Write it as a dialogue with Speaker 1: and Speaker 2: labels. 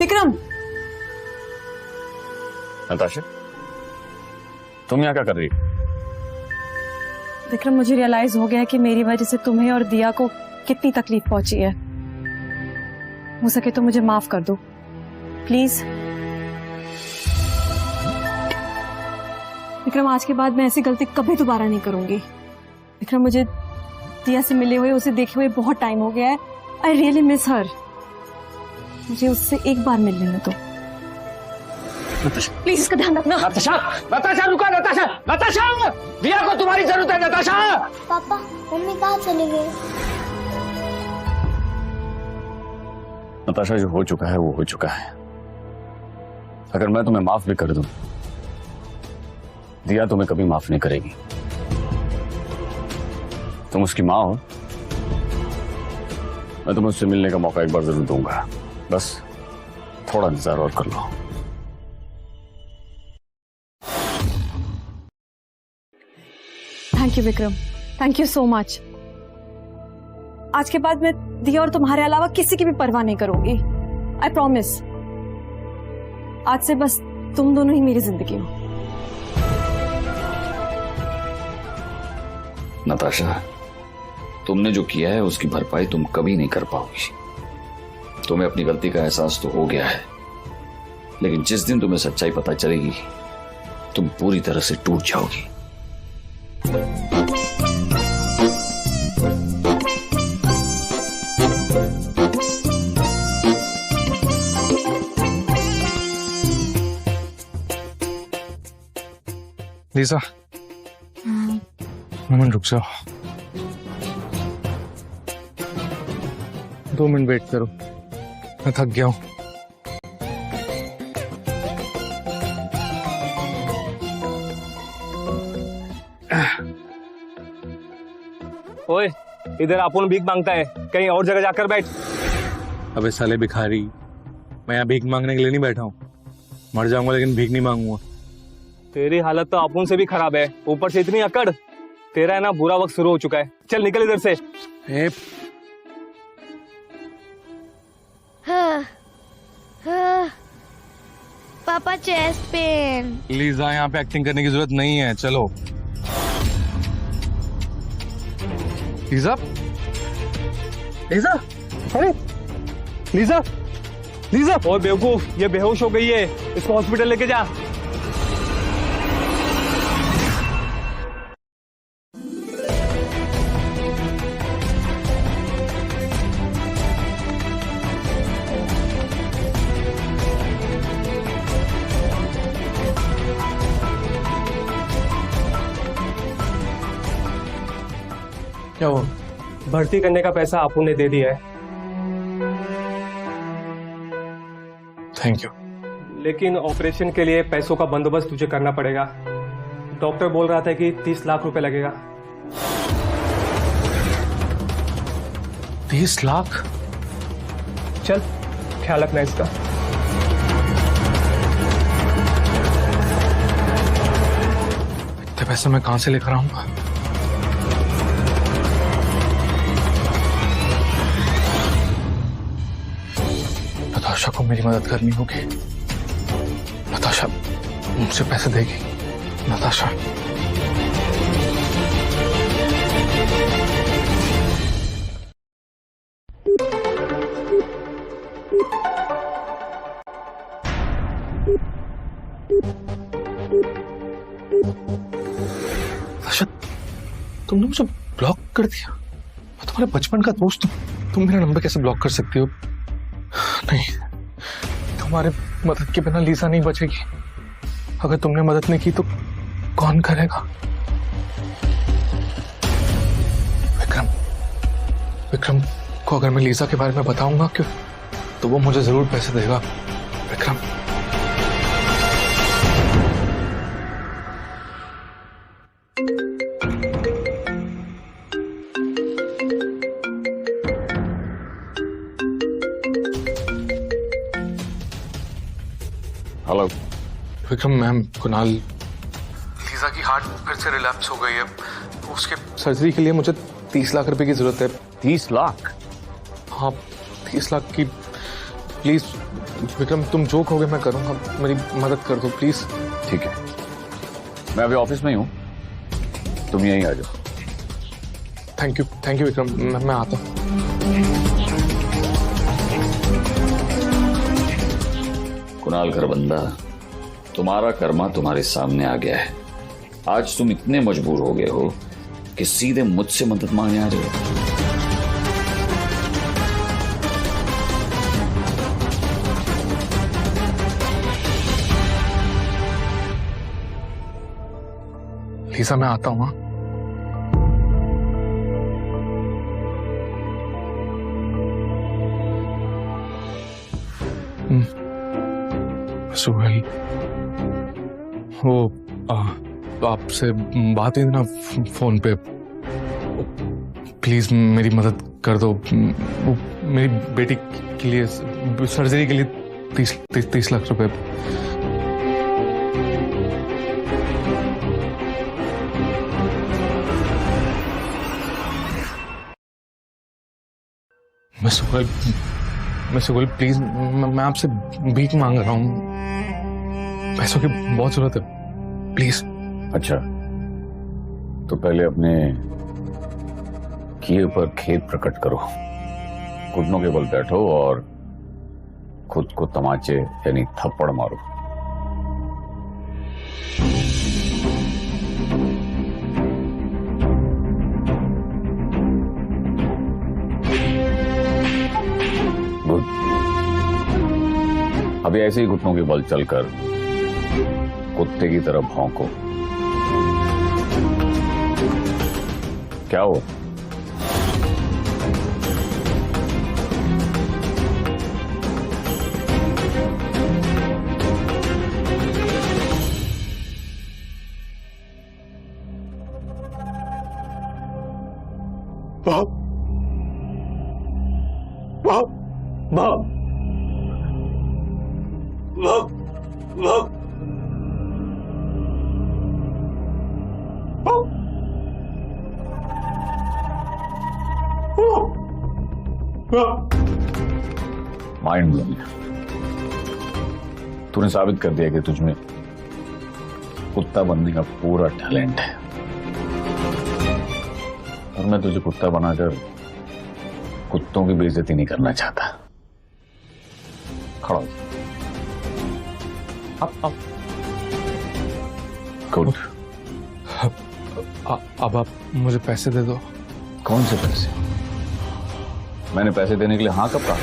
Speaker 1: विक्रम,
Speaker 2: नताशा, तुम यहाँ क्या कर रही हो?
Speaker 1: विक्रम मुझे रियलाइज हो गया है कि मेरी वजह से तुम्हें और दिया को कितनी तकलीफ पहुंची है। हो सके तो मुझे माफ कर दो प्लीज। विक्रम, आज के बाद मैं ऐसी गलती कभी दोबारा नहीं करूंगी। विक्रम, मुझे दिया से मिले हुए, उसे देखे हुए बहुत टाइम हो गया है। I really miss her. मुझे उससे एक बार मिल लेना दो प्लीज। इसका ध्यान रखना।
Speaker 3: नताशा, नताशा रुको, नताशा, नताशा, दिया को तुम्हारी जरूरत है। नताशा,
Speaker 4: पापा, मम्मी कहाँ चली गई?
Speaker 2: नताशा, जो हो चुका है वो हो चुका है। अगर मैं तुम्हें माफ भी कर दूं, दिया तुम्हें कभी माफ नहीं करेगी। तुम उसकी माँ हो, मैं तुम्हें उससे मिलने का मौका एक बार जरूर दूंगा। बस थोड़ा इंतजार और कर लो।
Speaker 1: Thank you Vikram, thank you so much. आज के बाद मैं दिया और तुम्हारे अलावा किसी की भी परवाह नहीं करूंगी। I promise. आज से बस तुम दोनों ही मेरी जिंदगी हो।
Speaker 5: नताशा, तुमने जो किया है उसकी भरपाई तुम कभी नहीं कर पाओगी। तुम्हें अपनी गलती का एहसास तो हो गया है, लेकिन जिस दिन तुम्हें सच्चाई पता चलेगी तुम पूरी तरह से टूट जाओगी।
Speaker 6: लीजा, मोमेंट रुक जाओ। 2 मिनट वेट करो, मैं थक गया हूं।
Speaker 3: ओए, इधर अपुन भीख मांगता है, कहीं और जगह जाकर बैठ।
Speaker 6: अबे साले भिखारी, मैं यहाँ भीख मांगने के लिए नहीं बैठा हूँ। मर जाऊंगा लेकिन भीख नहीं मांगूंगा।
Speaker 3: तेरी हालत तो अपुन से भी खराब है, ऊपर से इतनी अकड़। तेरा है ना बुरा वक्त शुरू हो चुका है। चल निकल इधर से।
Speaker 4: पापा, चेस्ट पेन।
Speaker 6: लीजा, यहाँ पे एक्टिंग करने की जरूरत नहीं है, चलो। लीजा, लीजा, अरे लीजा, लीजा।
Speaker 3: और बेवकूफ, ये बेहोश हो गई है, इसको हॉस्पिटल लेके जा। क्या हो? भर्ती करने का पैसा आपू ने दे दिया है।
Speaker 6: Thank you.
Speaker 3: लेकिन ऑपरेशन के लिए पैसों का बंदोबस्त तुझे करना पड़ेगा। डॉक्टर बोल रहा था कि 30 लाख रुपए लगेगा।
Speaker 6: 30 लाख?
Speaker 3: चल, ख्याल रखना इसका।
Speaker 6: इतने पैसे मैं कहां से लेकर आऊंगा? नताशा को मेरी मदद करनी होगी। नताशा मुझसे पैसे देगी। नताशा, नताशा, तुमने मुझे ब्लॉक कर दिया। मैं तुम्हारे बचपन का दोस्त हूं। तुम मेरा नंबर कैसे ब्लॉक कर सकती हो? नहीं, तुम्हारे मदद के बिना लीजा नहीं बचेगी। अगर तुमने मदद नहीं की तो कौन करेगा? विक्रम, विक्रम को अगर मैं लीजा के बारे में बताऊंगा क्यों, तो वो मुझे जरूर पैसे देगा। Vikram,
Speaker 2: hello
Speaker 6: Vikram, ma'am Kunal. Lisa की हार्ट फिर से रिलैप्स हो गई है। उसके सर्जरी के लिए मुझे 30 लाख रुपए की जरूरत है।
Speaker 2: 30 लाख?
Speaker 6: हाँ, 30 लाख की प्लीज विक्रम, तुम जो कहोगे मैं करूंगा, मेरी मदद कर दो प्लीज।
Speaker 2: ठीक है, मैं अभी ऑफिस में ही हूँ, तुम यहीं आ जाओ।
Speaker 6: थैंक यू विक्रम, मैं आता हूँ।
Speaker 5: कुणाल खरबंदा, तुम्हारा कर्मा तुम्हारे सामने आ गया है। आज तुम इतने मजबूर हो गए हो कि सीधे मुझसे मदद मांगने आ रहे हो।
Speaker 6: लीसा मैं आता हूँ। हाँ? सुहेल, वो आपसे बात हुई ना फोन पे, प्लीज मेरी मदद कर दो। वो मेरी बेटी के लिए सर्जरी के लिए 30 लाख रुपए। मैं सुहेल प्लीज, मैं आपसे भीख मांग रहा हूँ, पैसों की बहुत जरूरत है, प्लीज।
Speaker 2: अच्छा, तो पहले अपने किए पर खेद प्रकट करो, घुटनों के बल बैठो और खुद को तमाचे यानी थप्पड़ मारो। गुड। अभी ऐसे ही घुटनों के बल चलकर कुत्ते की तरह भौंको। क्या हो?
Speaker 6: बाप, बाप, बाप, बाप, बाप,
Speaker 2: माइंड ब्लोइंग। तूने साबित कर दिया कि तुझमें कुत्ता बनने का पूरा टैलेंट है, और मैं तुझे कुत्ता बनाकर कुत्तों की बेइज्जती नहीं करना चाहता। खड़ा हो।
Speaker 6: अब
Speaker 2: गुड।
Speaker 6: अब आप मुझे पैसे दे दो।
Speaker 2: कौन से पैसे? मैंने पैसे देने के लिए हाँ कब कहा?